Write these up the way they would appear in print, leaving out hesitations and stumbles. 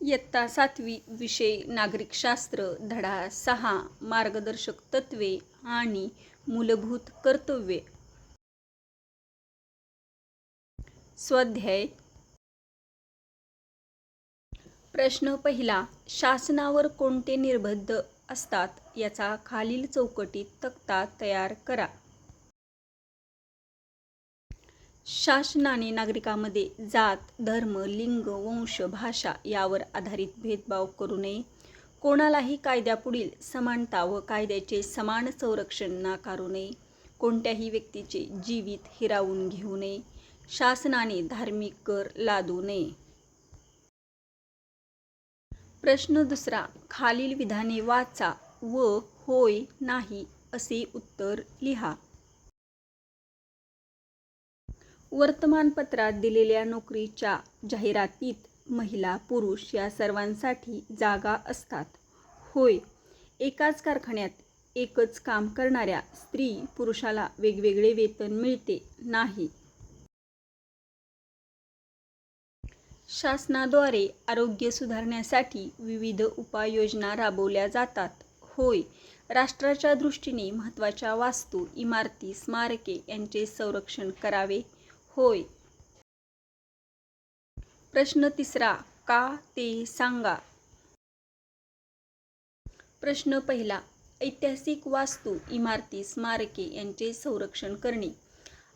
इयत्ता 7वी विषय नागरिकशास्त्र धडा 6 मार्गदर्शक तत्त्वे आणि मूलभूत कर्तव्ये. स्वाध्याय. प्रश्न पहिला. शासनावर कोणते निर्बंध असतात याचा खालील चौकटीत तक्ता तयार करा. शासनाने नागरिकांमध्ये जात, धर्म, लिंग, वंश, भाषा यावर आधारित भेदभाव करू नये. कोणालाही कायद्यापुढील समानता व कायद्याचे समान संरक्षण नाकारू नये. कोणत्याही व्यक्तीचे जीवित हिरावून घेऊ नये. शासनाने धार्मिक कर लादू नये. प्रश्न दुसरा. खालील विधाने वाचा व होय, नाही असे उत्तर लिहा. वर्तमानपत्रात दिलेल्या नोकरीच्या जाहिरातीत महिला, पुरुष या सर्वांसाठी जागा असतात. होय. एकाच कारखान्यात एकच काम करणाऱ्या स्त्री पुरुषाला वेगवेगळे वेतन मिळते. नाही. शासनाद्वारे आरोग्य सुधारण्यासाठी विविध उपाययोजना राबवल्या जातात. होय. राष्ट्राच्या दृष्टीने महत्त्वाच्या वास्तू, इमारती, स्मारके यांचे संरक्षण करावे. होय. प्रश्न तिसरा. का ते सांगा. प्रश्न पहिला. ऐतिहासिक वास्तू, इमारती, स्मारके यांचे संरक्षण करणे.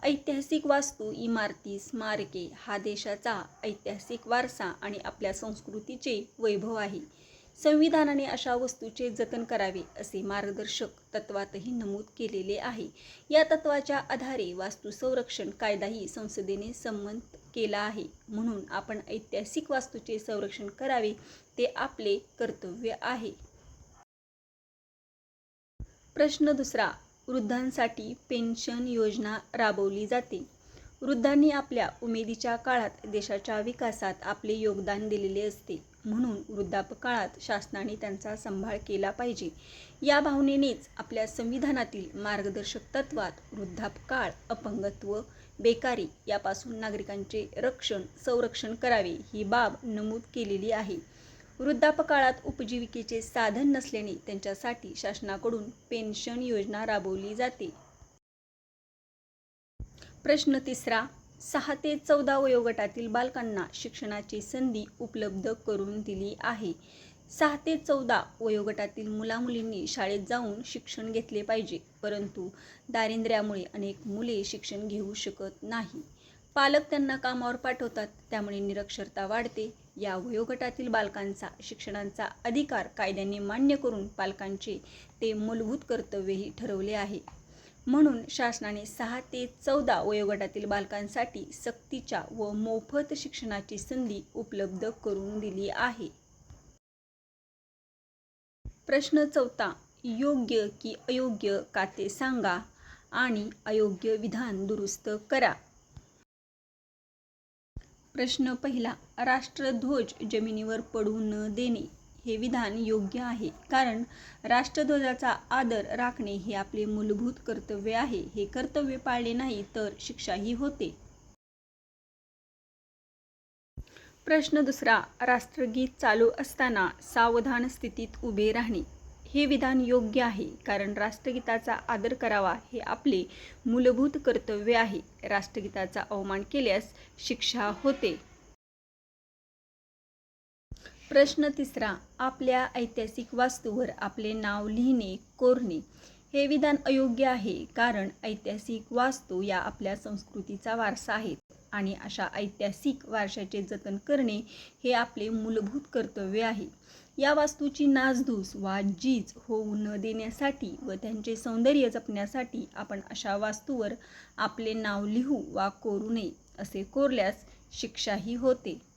ऐतिहासिक वास्तू, इमारती, स्मारके हा देशाचा ऐतिहासिक वारसा आणि आपल्या संस्कृतीचे वैभव आहे. संविधानाने अशा वस्तूंचे जतन करावे असे मार्गदर्शक तत्त्वातही नमूद केलेले आहे. या तत्त्वाच्या आधारे वास्तू संरक्षण कायदाही संसदेने संमत केला आहे. म्हणून आपण ऐतिहासिक वास्तूंचे संरक्षण करावे ते आपले कर्तव्य आहे. प्रश्न दुसरा. वृद्धांसाठी पेन्शन योजना राबवली जाते. वृद्धांनी आपल्या उमेदीच्या काळात देशाच्या विकासात आपले योगदान दिलेले असते. म्हणून वृद्धापकाळात शासनाने त्यांचा सांभाळ केला पाहिजे. या भावनेनेच आपल्या संविधानातील मार्गदर्शक तत्त्वात वृद्धापकाळ, अपंगत्व, बेकारी यापासून नागरिकांचे संरक्षण करावे ही बाब नमूद केलेली आहे. वृद्धापकाळात उपजीविकेचे साधन नसल्याने त्यांच्यासाठी शासनाकडून पेन्शन योजना राबवली जाते. प्रश्न तिसरा. 6 ते 14 वयोगटातील बालकांना शिक्षणाची संधी उपलब्ध करून दिली आहे. 6 ते 14 वयोगटातील मुलामुलींनी शाळेत जाऊन शिक्षण घेतले पाहिजे. परंतु दारिद्र्यामुळे अनेक मुले शिक्षण घेऊ शकत नाही. पालक त्यांना कामावर पाठवतात, त्यामुळे निरक्षरता वाढते. या वयोगटातील बालकांचा शिक्षणाचा अधिकार कायद्याने मान्य करून पालकांचे ते मूलभूत कर्तव्यही ठरवले आहे. म्हणून शासनाने 6 ते 14 वयोगटातील बालकांसाठी सक्तीच्या व मोफत शिक्षणाची संधी उपलब्ध करून दिली आहे. प्रश्न चौथा. योग्य की अयोग्य का ते सांगा आणि अयोग्य विधान दुरुस्त करा. प्रश्न पहिला. राष्ट्रध्वज जमिनीवर पडू न देणे हे विधान योग्य आहे, कारण राष्ट्रध्वजाचा आदर राखणे हे आपले मूलभूत कर्तव्य आहे. हे कर्तव्य पाळले नाही तर शिक्षाही होते. प्रश्न दुसरा. राष्ट्रगीत चालू असताना सावधान स्थितीत उभे राहणे हे विधान योग्य आहे, कारण राष्ट्रगीताचा आदर करावा हे आपले मूलभूत कर्तव्य आहे. राष्ट्रगीताचा अवमान केल्यास शिक्षा होते. प्रश्न तिसरा. आपल्या ऐतिहासिक वास्तूवर आपले नाव लिहिणे, कोरणे हे विधान अयोग्य आहे, कारण ऐतिहासिक वास्तू या आपल्या संस्कृतीचा वारसा आहेत आणि अशा ऐतिहासिक वारशाचे जतन करणे हे आपले मूलभूत कर्तव्य आहे. या वास्तूची नासधूस वा झीज होऊ न देण्यासाठी व त्यांचे सौंदर्य जपण्यासाठी आपण अशा वास्तूवर आपले नाव लिहू वा कोरू नये. असे कोरल्यास शिक्षाही होते.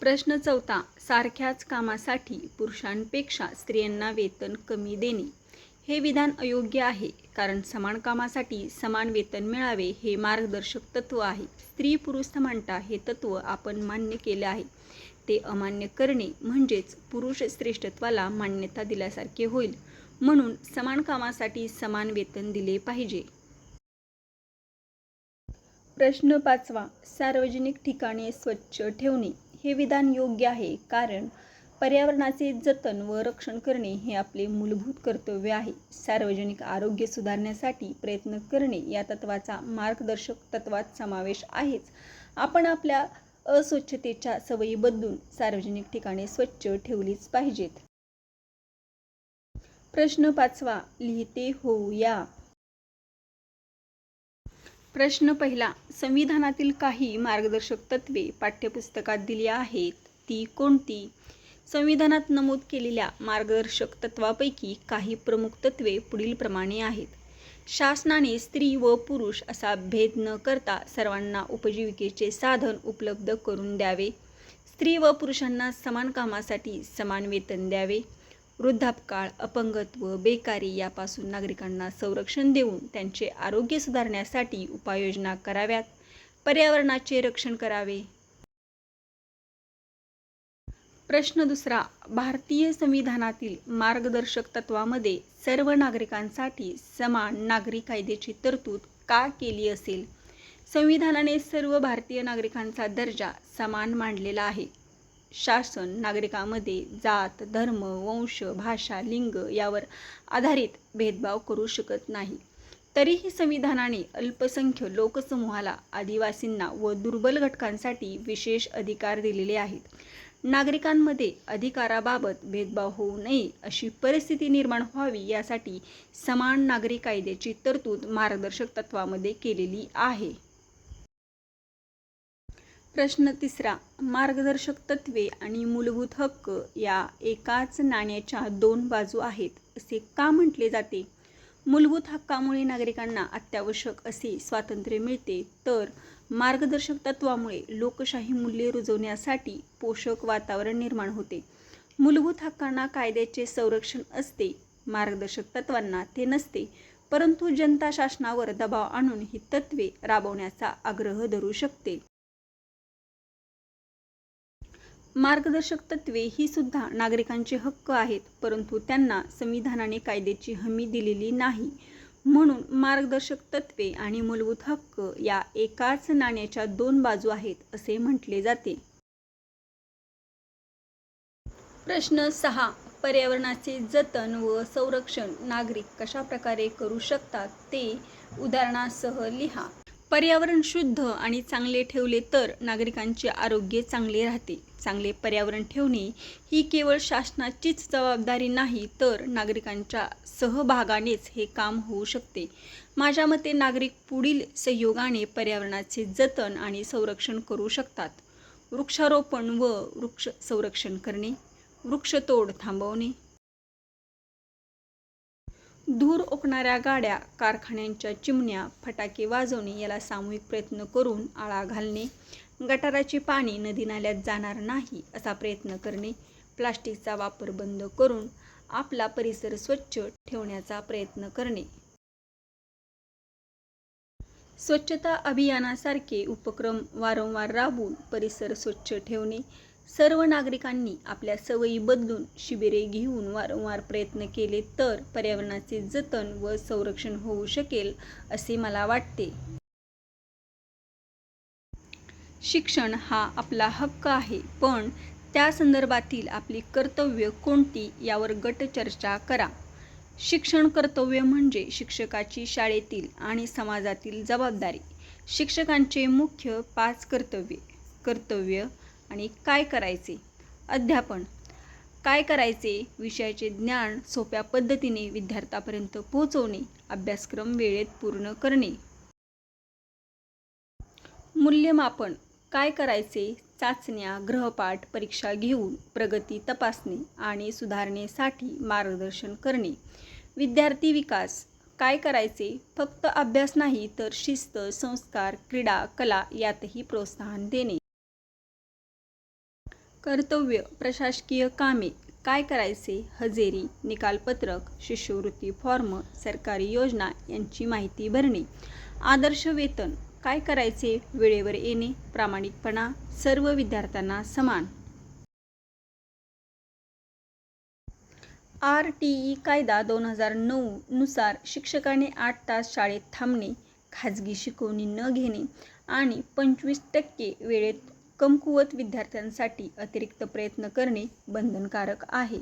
प्रश्न चौथा. सारख्याच कामासाठी पुरुषांपेक्षा स्त्रियांना वेतन कमी देणे हे विधान अयोग्य आहे, कारण समान कामासाठी समान वेतन मिळावे हे मार्गदर्शक तत्त्व आहे. स्त्री-पुरुष समानता हे तत्त्व आपण मान्य केले आहे. ते अमान्य करणे म्हणजेच पुरुष श्रेष्ठत्वाला मान्यता दिल्यासारखे होईल. म्हणून समान कामासाठी समान वेतन दिले पाहिजे. प्रश्न 5वा. सार्वजनिक ठिकाणे स्वच्छ ठेवणे हे विधान योग्य आहे, कारण पर्यावरणाचे जतन व रक्षण करणे हे आपले मूलभूत कर्तव्य आहे. सार्वजनिक आरोग्य सुधारण्यासाठी प्रयत्न करणे या तत्त्वाचा मार्गदर्शक तत्त्वात समावेश आहेच. आपण आपल्या अस्वच्छतेच्या सवयी बदलून सार्वजनिक ठिकाणे स्वच्छ ठेवलीच पाहिजेत. प्रश्न 5वा. लिहिते होऊया. प्रश्न पहिला. संविधानातील काही मार्गदर्शक तत्त्वे पाठ्यपुस्तकात दिली आहेत, ती कोणती? संविधानात नमूद केलेल्या मार्गदर्शक तत्त्वापैकी काही प्रमुख तत्त्वे पुढीलप्रमाणे आहेत. शासनाने स्त्री व पुरुष असा भेद न करता सर्वांना उपजीविकेचे साधन उपलब्ध करून द्यावे. स्त्री व पुरुषांना समान कामासाठी समान वेतन द्यावे. वृद्धापकाळ, अपंगत्व, बेकारी यापासून नागरिकांना संरक्षण देऊन त्यांचे आरोग्य सुधारण्यासाठी उपाययोजना कराव्यात. पर्यावरणाचे रक्षण करावे. प्रश्न दुसरा. भारतीय संविधानातील मार्गदर्शक तत्त्वामध्ये सर्व नागरिकांसाठी समान नागरी कायद्याची तरतूद का केली असेल? संविधानाने सर्व भारतीय नागरिकांचा दर्जा समान मानलेला आहे. शासन नागरिकांमध्ये जात, धर्म, वंश, भाषा, लिंग यावर आधारित भेदभाव करू शकत नाही. तरीही संविधानाने अल्पसंख्य लोकसमूहाला, आदिवासींना व दुर्बल घटकांसाठी विशेष अधिकार दिलेले आहेत. नागरिकांमध्ये अधिकाराबाबत भेदभाव होऊ नये अशी परिस्थिती निर्माण व्हावी यासाठी समान नागरी कायद्याची तरतूद मार्गदर्शक तत्त्वामध्ये केलेली आहे. प्रश्न तिसरा. मार्गदर्शक तत्त्वे आणि मूलभूत हक्क या एकाच नाण्याच्या दोन बाजू आहेत असे का म्हटले जाते? मूलभूत हक्कामुळे नागरिकांना अत्यावश्यक असे स्वातंत्र्य मिळते, तर मार्गदर्शक तत्त्वामुळे लोकशाही मूल्ये रुजवण्यासाठी पोषक वातावरण निर्माण होते. मूलभूत हक्कांना कायद्याचे संरक्षण असते, मार्गदर्शक तत्त्वांना ते नसते, परंतु जनता शासनावर दबाव आणून ही तत्त्वे राबवण्याचा आग्रह धरू शकते. मार्गदर्शक तत्त्वे ही सुद्धा नागरिकांचे हक्क आहेत, परंतु त्यांना संविधानाने कायद्याची हमी दिलेली नाही. म्हणून मार्गदर्शक तत्त्वे आणि मूलभूत हक्क या एकाच नाण्याच्या दोन बाजू आहेत असे म्हटले जाते. प्रश्न 6. पर्यावरणाचे जतन व संरक्षण नागरिक कशाप्रकारे करू शकतात ते उदाहरणासह लिहा. पर्यावरण शुद्ध आणि चांगले ठेवले तर नागरिकांचे आरोग्य चांगले राहते. चांगले पर्यावरण ठेवणे ही केवळ शासनाचीच जबाबदारी नाही, तर नागरिकांच्या सहभागानेच हे काम होऊ शकते. माझ्या मते नागरिक पुढील सहयोगाने पर्यावरणाचे जतन आणि संरक्षण करू शकतात. वृक्षारोपण व वृक्ष संरक्षण करणे, वृक्षतोड थांबवणे, धूर ओकणाऱ्या गाड्या, कारखान्यांच्या चिमण्या, फटाके वाजवणे याला सामूहिक प्रयत्न करून आळा घालणे, गटाराचे पाणी नदी नाल्यात जाणार नाही असा प्रयत्न करणे, प्लास्टिकचा वापर बंद करून आपला परिसर स्वच्छ ठेवण्याचा प्रयत्न करणे. स्वच्छता अभियानासारखे उपक्रम वारंवार राबवून परिसर स्वच्छ ठेवणे. सर्व नागरिकांनी आपल्या सवयी बदलून शिबिरे घेऊन वारंवार प्रयत्न केले तर पर्यावरणाचे जतन व संरक्षण होऊ शकेल असे मला वाटते. शिक्षण हा आपला हक्क आहे, पण त्या संदर्भातील आपली कर्तव्य कोणती यावर गट चर्चा करा. शिक्षण कर्तव्य म्हणजे शिक्षकाची शाळेतील आणि समाजातील जबाबदारी. शिक्षकांचे मुख्य 5 कर्तव्य आणि काय करायचे. अध्यापन. काय करायचे विषयाचे ज्ञान सोप्या पद्धतीने विद्यार्थ्यापर्यंत पोहोचवणे, अभ्यासक्रम वेळेत पूर्ण करणे. मूल्यमापन. काय करायचे चाचण्या, गृहपाठ, परीक्षा घेऊन प्रगती तपासणे आणि सुधारणेसाठी मार्गदर्शन करणे. विद्यार्थी विकास. काय करायचे फक्त अभ्यास नाही तर शिस्त, संस्कार, क्रीडा, कला यातही प्रोत्साहन देणे. कर्तव्य प्रशासकीय कामे. काय करायचे हजेरी, निकालपत्रक, शिष्यवृत्ती फॉर्म, सरकारी योजना यांची माहिती भरणे. आदर्श वेतन. काय करायचे वेळेवर येणे, प्रामाणिकपणा, सर्व विद्यार्थ्यांना समान. RTE कायदा 2009 नुसार शिक्षकाने 8 तास शाळेत थांबणे, खाजगी शिकवणी न घेणे आणि 25% वेळेत कमकुवत विद्यार्थ्यांसाठी अतिरिक्त प्रयत्न करणे बंधनकारक आहे.